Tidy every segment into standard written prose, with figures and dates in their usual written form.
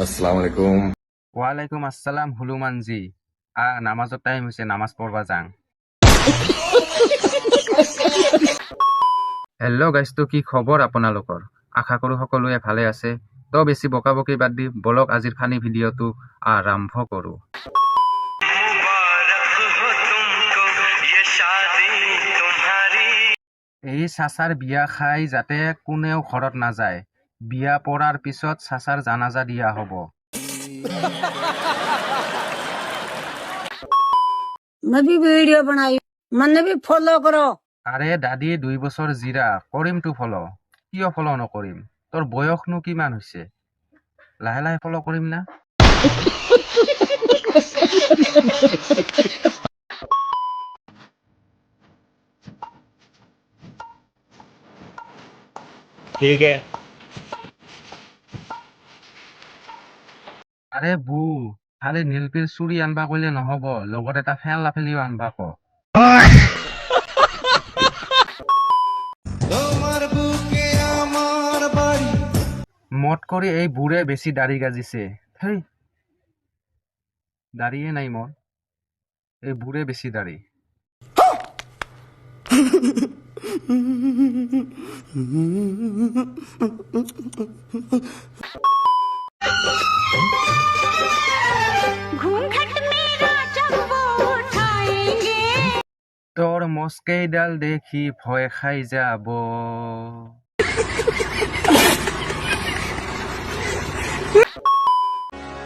আসসালামু আলাইকুম। ওয়ালাইকুম আসসালাম হুলুমানজি। নামাজৰ টাইম হৈছে, নামাজ পঢ়বা যাং। হেল্ল' গাইজ, তো কি খবৰ আপোনালোকৰ? আশা কৰোঁ সকলোৱে ভালে আছে। তো বেছি বকাবকি বাদ দি বলক আজিৰ ফানি ভিডিঅ'টো আৰম্ভ কৰোঁ। এই চাচাৰ বিয়া খাই যাতে কোনেও ঘৰত নাযায়। বিয়া পৰাৰ পিছত চাচাৰ জানাজা দিয়া হ'ব। मैं भी वीडियो बनाई, मैंने भी फॉलो करो। আৰে দাদী 2 বছৰ জিৰা, কৰিম তো ফল'। কিয় ফল' নকৰিম? তোৰ বয়সনো কিমান হৈছে? লাহে লাহে ফল' কৰিম না। ठीक है। আৰে বু, খালি নীলপিৰ চুৰি আনবা কইলে নহ'ব, লগত এটা ফেন লাফেলিও আনবা ক। মত কৰি এই বুঢ়ে বেছি দাড়ি গাজিছে। হেই, দাড়িয়ে নাই মোৰ। এই বুঢ়ে বেছি দাড়ি। তোর মস্কেইডাল দেখি ভয় খাই যাব।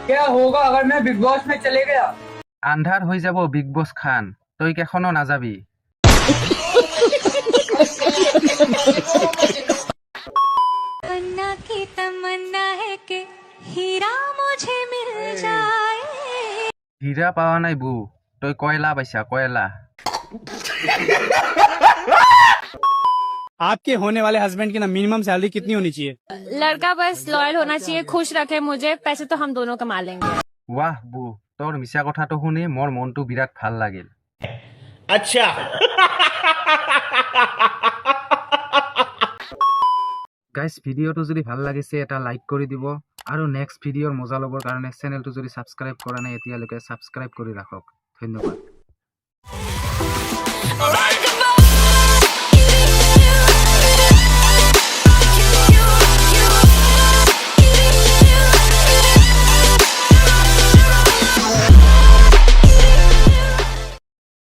क्या होगा अगर मैं बिग बॉस में चले गया? আন্ধাৰ হৈ যাব বিগ বছ খান, তই কেখনো নাযাবি। तमन्ना की तमन्ना है कि हीरा मुझे मिल जाए। হীৰা পাৱা নাই বু, তই কয়লা পাইছা, কয়লা। आपके होने वाले हस्बैंड की ना मिनिमम सैलरी कितनी होनी चाहिए? लड़का बस लॉयल होना चाहिए, खुश रखे मुझे, पैसे तो हम दोनों कमा लेंगे। ৱাহ বু, তোৰ মিছা কথাটো শুনি মোৰ মনটো বিৰাট ভাল লাগিল। अच्छा। গাইজ, ভিডিঅ'টো যদি ভাল লাগিছে এটা লাইক কৰি দিব, আৰু নেক্সট ভিডিঅ'ৰ মজা ল'বৰ কাৰণে চেনেলটো যদি ছাবস্ক্ৰাইব কৰা নাই এতিয়ালৈকে ছাবস্ক্ৰাইব কৰি ৰাখক। ধন্যবাদ।